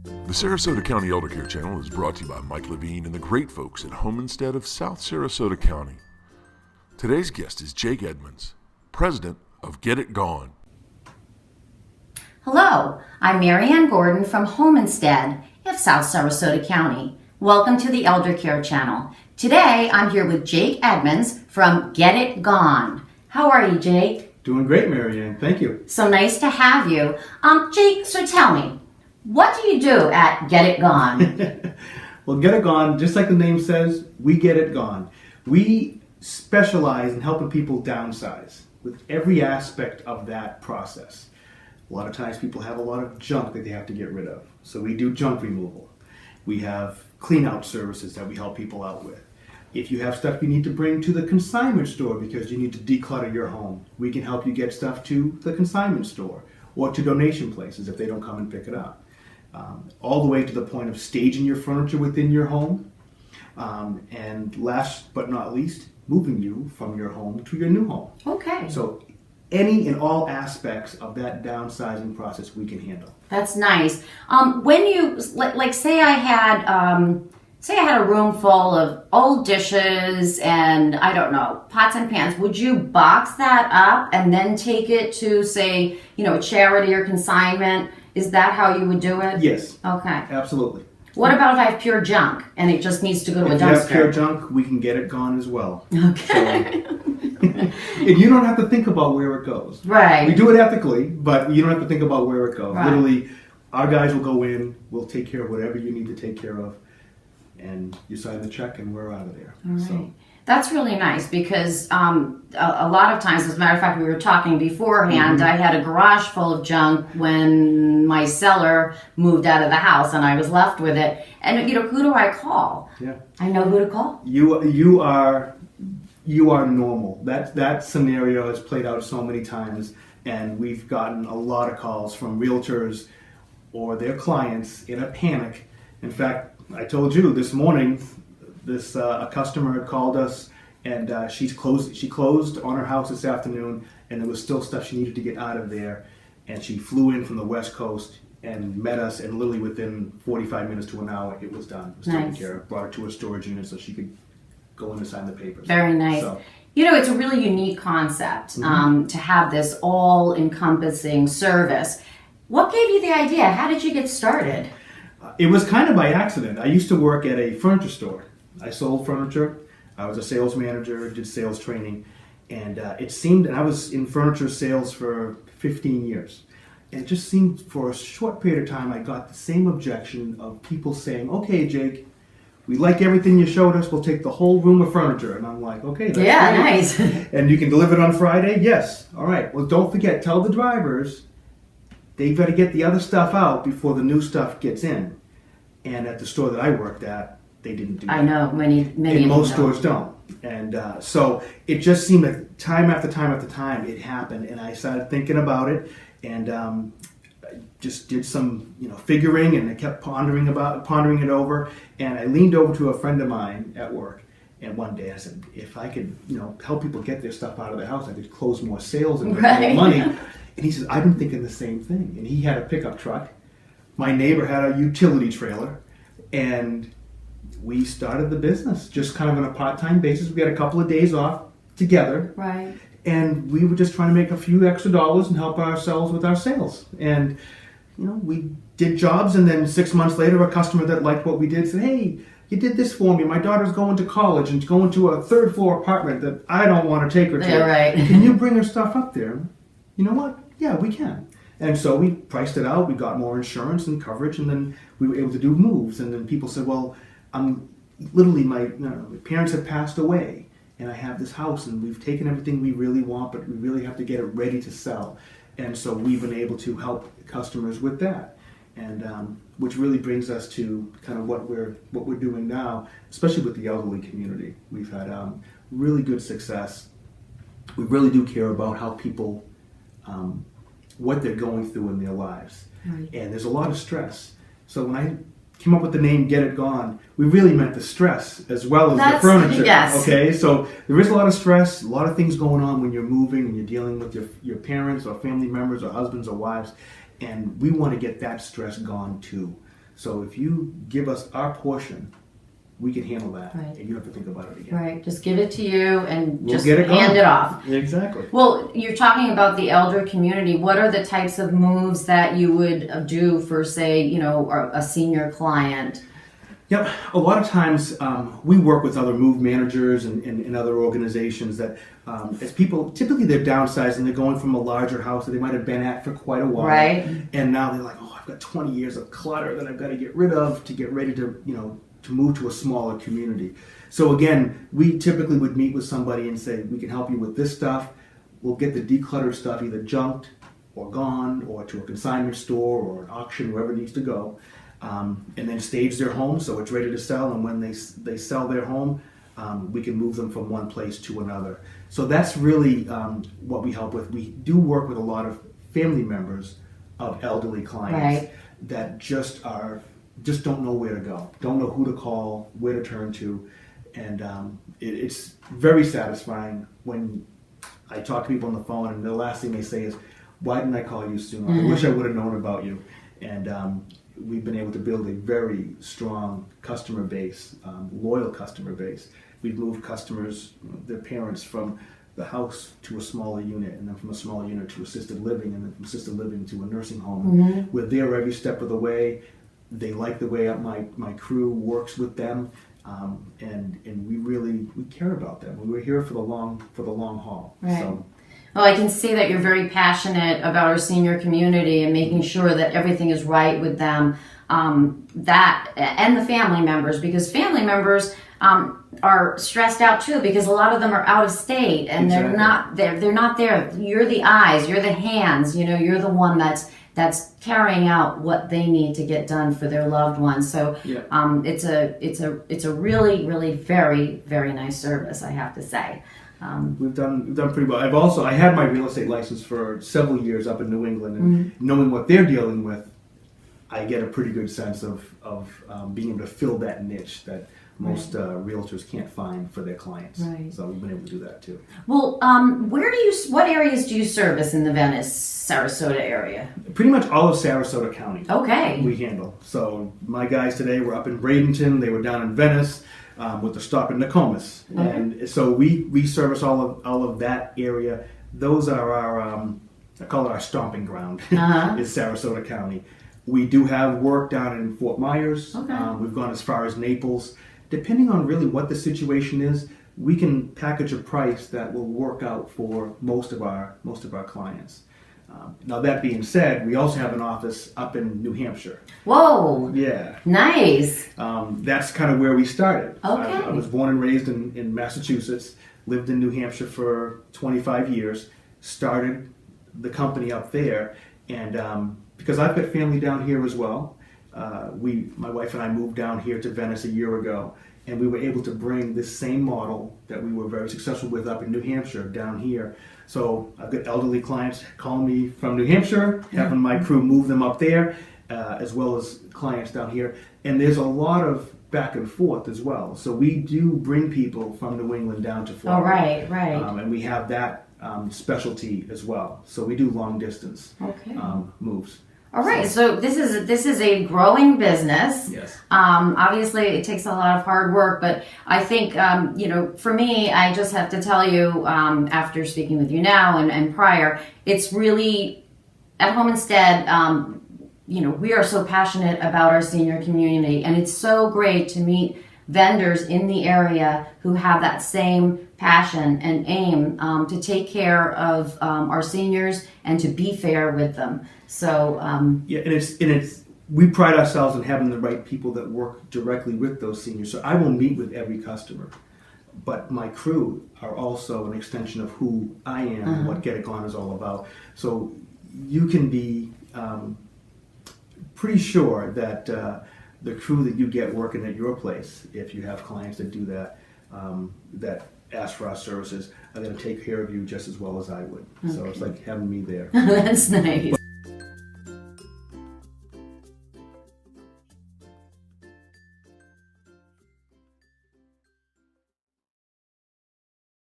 The Sarasota County Eldercare channel is brought to you by Mike Levine and the great folks at Home Instead of South Sarasota County. Today's guest is Jake Edmunds, president of Get It Gone. Hello, I'm Marianne Gordon from Home Instead of South Sarasota County. Welcome to the Eldercare channel. Today I'm here with Jake Edmunds from Get It Gone. How are you, Jake? Doing great, Marianne. Thank you. So nice to have you. Jake, so tell me, what do you do at Get It Gone? Well, Get It Gone, just like the name says, we get it gone. We specialize in helping people downsize with every aspect of that process. A lot of times people have a lot of junk that they have to get rid of. So we do junk removal. We have clean out services that we help people out with. If you have stuff you need to bring to the consignment store because you need to declutter your home, we can help you get stuff to the consignment store or to donation places if they don't come and pick it up. All the way to the point of staging your furniture within your home. And last but not least, moving you from your home to your new home. Okay. So any and all aspects of that downsizing process we can handle. That's nice. When you, say I had a room full of old dishes and, I don't know, pots and pans, would you box that up and then take it to, say, a charity or consignment? Is that how you would do it? Yes. Okay. Absolutely. What about if I have pure junk and it just needs to go to a dumpster? If you have pure junk, we can get it gone as well. Okay. And you don't have to think about where it goes. Right. We do it ethically, but you don't have to think about where it goes. Right. Literally, our guys will go in, we'll take care of whatever you need to take care of, and you sign the check and we're out of there. All right. So. That's really nice because a lot of times, as a matter of fact, we were talking beforehand, I had a garage full of junk when my seller moved out of the house and I was left with it. And, who do I call? Yeah. I know who to call. You are normal. That scenario has played out so many times, and we've gotten a lot of calls from realtors or their clients in a panic. In fact, I told you this morning, a customer had called us, and she closed on her house this afternoon, and there was still stuff she needed to get out of there, and she flew in from the West Coast and met us, and literally within 45 minutes to an hour, it was done. It was taken care of. Brought her to a storage unit so she could go in and sign the papers. Very nice. So, it's a really unique concept to have this all-encompassing service. What gave you the idea? How did you get started? It was kind of by accident. I used to work at a furniture store. I sold furniture. I was a sales manager, did sales training, and and I was in furniture sales for 15 years. And it just seemed for a short period of time I got the same objection of people saying, okay, Jake, we like everything you showed us, we'll take the whole room of furniture. And I'm like, okay, that's great. Nice. And you can deliver it on Friday? Yes. All right. Well, don't forget, tell the drivers they've got to get the other stuff out before the new stuff gets in. And at the store that I worked at, they didn't do that. I know, many and most stores don't. And so it just seemed like time after time after time it happened, and I started thinking about it, and I just did some figuring, and I kept pondering it over, and I leaned over to a friend of mine at work, and one day I said, if I could help people get their stuff out of their house, I could close more sales and make more money. And he says, I've been thinking the same thing. And he had a pickup truck. My neighbor had a utility trailer, and we started the business just kind of on a part-time basis. We had a couple of days off together. Right. And we were just trying to make a few extra dollars and help ourselves with our sales. And, we did jobs, and then 6 months later, a customer that liked what we did said, hey, you did this for me. My daughter's going to college and going to a third-floor apartment that I don't want to take her to. Yeah, right. Can you bring her stuff up there? You know what? Yeah, we can. And so we priced it out. We got more insurance and coverage, and then we were able to do moves. And then people said, well, my parents have passed away, and I have this house, and we've taken everything we really want, but we really have to get it ready to sell. And so we've been able to help customers with that, and which really brings us to kind of what we're doing now, especially with the elderly community. We've had really good success. We really do care about how people, what they're going through in their lives, and there's a lot of stress. So when I came up with the name Get It Gone, we really meant the stress as well as the furniture. Yes. Okay, so there is a lot of stress, a lot of things going on when you're moving and you're dealing with your parents or family members or husbands or wives, and we want to get that stress gone too. So if you give us our portion, we can handle that, Right. and you don't have to think about it again. Right, just give it to you and We'll just get it hand going. it off. Exactly. Well, you're talking about the elder community. What are the types of moves that you would do for, say, a senior client? Yep. A lot of times we work with other move managers and other organizations that as people, typically they're downsizing, they're going from a larger house that they might have been at for quite a while. Right. And now they're like, oh, I've got 20 years of clutter that I've got to get rid of to get ready to, to move to a smaller community. So again, we typically would meet with somebody and say, we can help you with this stuff. We'll get the decluttered stuff either junked or gone or to a consignment store or an auction, wherever it needs to go. And then stage their home so it's ready to sell. And when they sell their home, we can move them from one place to another. So that's really what we help with. We do work with a lot of family members of elderly clients Right. that just don't know where to go, don't know who to call, where to turn to. And it's very satisfying when I talk to people on the phone and the last thing they say is, why didn't I call you sooner? I wish I would have known about you. And we've been able to build a very strong customer base, loyal customer base. We've moved customers, their parents, from the house to a smaller unit, and then from a smaller unit to assisted living, and then from assisted living to a nursing home. We're there every step of the way. They like the way my crew works with them, and we care about them. We're here for the long haul. Right. So, Well, I can see that you're very passionate about our senior community and making sure that everything is right with them, that and the family members, because family members are stressed out too, because a lot of them are out of state and Exactly. they're not there. You're the eyes, you're the hands, you're the one that's carrying out what they need to get done for their loved ones. So Yeah. it's a really, really very, very nice service, I have to say. We've done pretty well. I had my real estate license for several years up in New England, and knowing what they're dealing with, I get a pretty good sense of being able to fill that niche that most realtors can't find for their clients. Right. So we've been able to do that too. Well, what areas do you service in the Venice, Sarasota area? Pretty much all of Sarasota County. Okay. We handle. So my guys today were up in Bradenton. They were down in Venice. With the stop in Nokomis. Okay. And so we service all of that area. Those are our I call it our stomping ground. Is Sarasota County. We do have work down in Fort Myers. Okay. We've gone as far as Naples. Depending on really what the situation is, we can package a price that will work out for most of our clients. Now that being said, we also have an office up in New Hampshire. Whoa. Yeah. Nice. That's kind of where we started. Okay. I was born and raised in Massachusetts, lived in New Hampshire for 25 years, started the company up there, and because I've got family down here as well, my wife and I moved down here to Venice a year ago, and we were able to bring this same model that we were very successful with up in New Hampshire down here. So I've got elderly clients calling me from New Hampshire, having my crew move them up there, as well as clients down here. And there's a lot of back and forth as well. So we do bring people from New England down to Florida. Oh, right. And we have that specialty as well. So we do long distance moves. All right. So this is a growing business. Yes. Obviously, it takes a lot of hard work, but I think for me, I just have to tell you, after speaking with you now and prior, it's really at Home Instead. We are so passionate about our senior community, and it's so great to meet vendors in the area who have that same passion and aim to take care of our seniors and to be fair with them. So and it's we pride ourselves in having the right people that work directly with those seniors. So I will meet with every customer, but my crew are also an extension of who I am and what Get It Gone is all about. So you can be pretty sure that the crew that you get working at your place, if you have clients that do that, that ask for our services, are going to take care of you just as well as I would. So it's like having me there. that's nice.